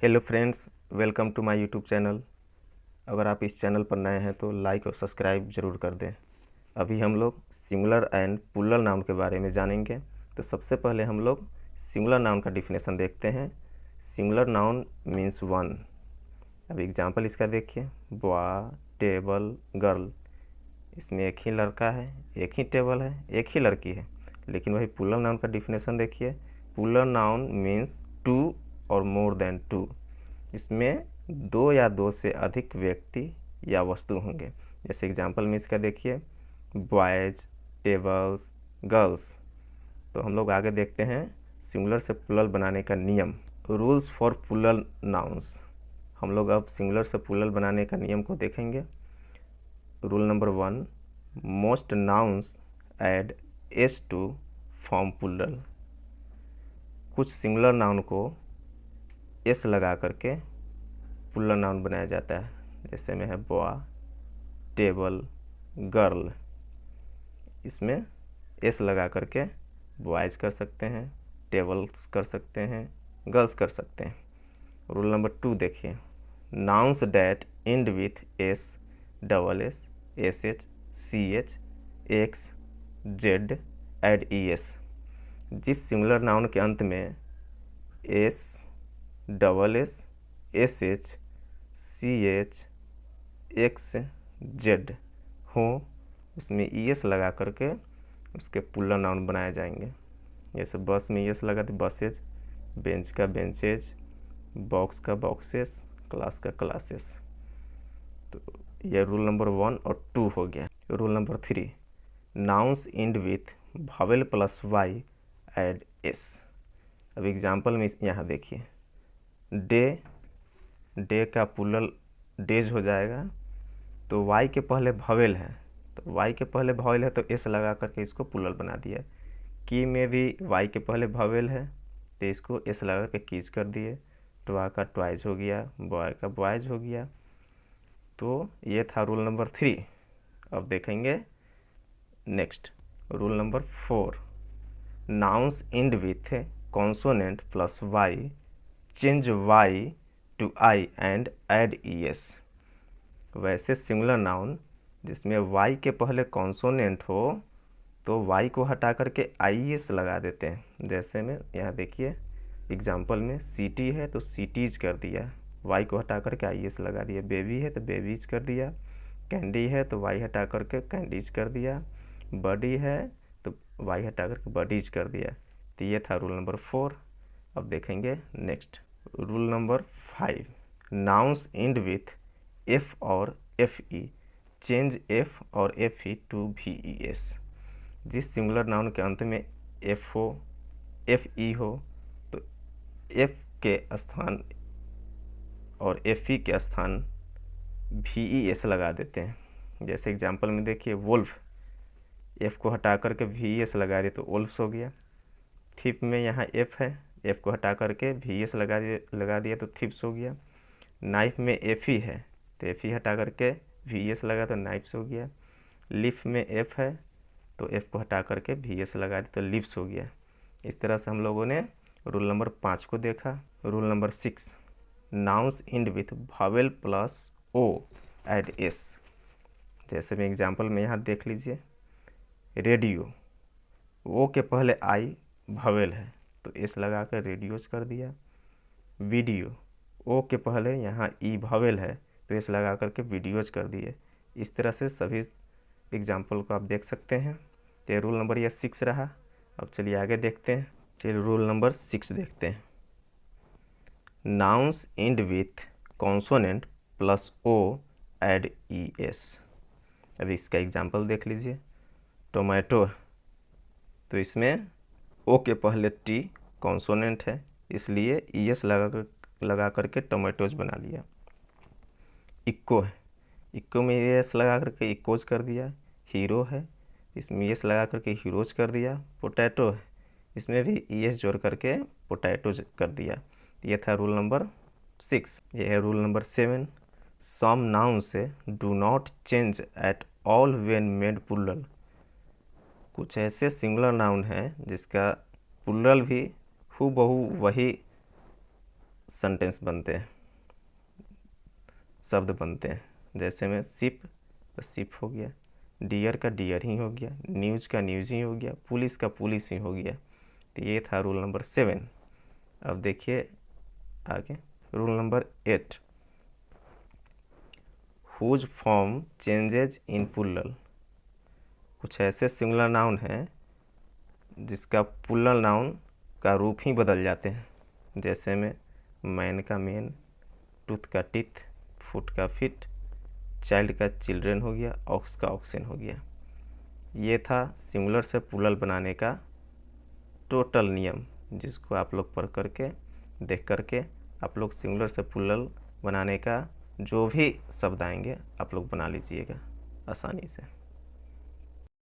Hello friends, welcome to my YouTube channel. अगर आप इस चैनल पर नए हैं तो लाइक और सब्सक्राइब ज़रूर कर दें। अभी हम लोग सिंगुलर एंड प्लूरल नाउन के बारे में जानेंगे। तो सबसे पहले हम लोग सिंगुलर नाउन का डिफिनेशन देखते हैं। Singular noun means one. अब एग्जांपल इसका देखिए, बॉय, टेबल, गर्ल। इसमें एक ही लड़का है, एक ही टेबल है, एक ही लड़की है। लेकिन वही प्लूरल नाउन का डिफिनेशन देखिए, प्लूरल नाउन मीन्स टू और मोर देन टू। इसमें दो या दो से अधिक व्यक्ति या वस्तु होंगे। जैसे एग्जांपल में इसका देखिए, बॉयज, टेबल्स, गर्ल्स। तो हम लोग आगे देखते हैं सिंगुलर से प्लूरल बनाने का नियम, रूल्स फॉर प्लूरल नाउन्स। हम लोग अब सिंगुलर से प्लूरल बनाने का नियम को देखेंगे। Rule number 1, most nouns add S to form plural. कुछ सिंगुलर नाउन को एस लगा करके प्लूरल नाउन बनाया जाता है। जैसे में है बॉय, टेबल, गर्ल। इसमें एस लगा करके बॉयज़ कर सकते हैं, टेबल्स कर सकते हैं, गर्ल्स कर सकते हैं। रूल नंबर 2 देखिए, nouns that end with S, double S, S H, C H, X, Z, add E S. जिस सिंगुलर नाउन के अंत में S, double S, S H, C H, X, Z हो, उसमें ई एस लगा करके उसके प्लूरल नाउन बनाए जाएंगे। जैसे बस में ई एस लगा तो बसेज, बेंच का बेंचेज, बॉक्स का बॉक्सेस, क्लास का क्लासेस। तो यह रूल नंबर 1 और 2 हो गया। Rule number 3, nouns end with vowel plus Y add S. अब एग्जाम्पल में यहाँ देखिए, डे, डे का प्लूरल डेज हो जाएगा। तो वाई के पहले वावेल है, तो वाई के पहले वावेल है तो एस लगा करके इसको प्लूरल बना दिया। की में भी वाई के पहले वावेल है तो इसको एस लगा करके कीज कर दिए। ट्वा का ट्वाइज हो गया, बॉय का बॉयज हो गया। तो ये था रूल नंबर 3। अब देखेंगे next rule number 4, nouns end with consonant plus Y, change Y to I and add E S. वैसे सिंगुलर नाउन जिसमें वाई के पहले कॉन्सोनेंट हो तो वाई को हटा करके आई एस लगा देते हैं। जैसे में यहाँ देखिए एग्जाम्पल में सिटी है तो सिटीज कर दिया, वाई को हटा करके आई एस लगा दिया। बेबी है तो बेबीज कर दिया। कैंडी है तो वाई हटा करके कैंडीज कर दिया। बडी है तो वाई हटा करके बडीज कर दिया। तो ये था रूल नंबर 4। अब देखेंगे next rule number 5, nouns end with F और एफ ई, चेंज एफ और F E to V E S. जिस सिंगुलर नाउन के अंत में एफ हो, एफ ई हो, तो एफ के स्थान और एफ ई के स्थान वी ई एस लगा देते हैं। जैसे एग्जांपल में देखिए, वुल्फ, एफ को हटा करके वी एस लगा दिए तो वुल्फ्स हो गया। थिप में यहाँ एफ है, एफ को हटा करके वी एस लगा दिया तो थिप्स हो गया। नाइफ में एफ ई है तो एफ ई हटा करके वी एस लगा तो नाइफ्स हो गया। लिफ में एफ है तो एफ को हटा करके वी एस लगा दिया तो लिप्स हो गया। इस तरह से हम लोगों ने रूल नंबर 5 को देखा। Rule number 6, nouns end with vowel plus O add S. जैसे में एग्जाम्पल में यहाँ देख लीजिए, रेडियो, ओ के पहले आई वावेल है तो एस लगा कर रेडियोज कर दिया। वीडियो, ओ के पहले यहाँ ई वावेल है तो एस लगा करके वीडियोज कर दिए। इस तरह से सभी एग्जाम्पल को आप देख सकते हैं। तो रूल नंबर यह 6 रहा। अब चलिए आगे देखते हैं। चलिए रूल नंबर 6 देखते हैं, nouns end with consonant plus O add E S. अब इसका एग्जाम्पल देख लीजिए, टोमेटो, तो इसमें ओ के पहले टी कॉन्सोनेंट है इसलिए ई एस लगा करके टोमेटोज बना लिया। इक्को है, इक्को में एस लगा करके इक्कोज कर दिया। हीरो है, इसमें एस लगा करके हीरोज कर दिया। पोटैटो है, इसमें भी एस जोड़ करके पोटैटोज कर दिया। ये था रूल नंबर 6। ये है rule number 7, some nouns do not change at all when made plural. कुछ ऐसे सिंगुलर नाउन हैं जिसका प्लूरल भी हूबहू वही सेंटेंस बनते हैं, शब्द बनते हैं। जैसे में शिप तो शिप हो गया, डियर का डियर ही हो गया, न्यूज़ का न्यूज़ ही हो गया, पुलिस का पुलिस ही हो गया। तो ये था रूल नंबर 7। अब देखिए आगे rule number 8, whose form changes in plural. कुछ ऐसे सिंगुलर नाउन हैं जिसका प्लूरल नाउन का रूप ही बदल जाते हैं। जैसे में मैन का मैन, टूथ का टिथ, फुट का फिट, चाइल्ड का चिल्ड्रन हो गया, ऑक्स का ऑक्सन हो गया। ये था सिंगुलर से प्लूरल बनाने का टोटल नियम, जिसको आप लोग पढ़ करके देख करके आप लोग सिंगुलर से प्लूरल बनाने का जो भी शब्द आएंगे आप लोग बना लीजिएगा आसानी से।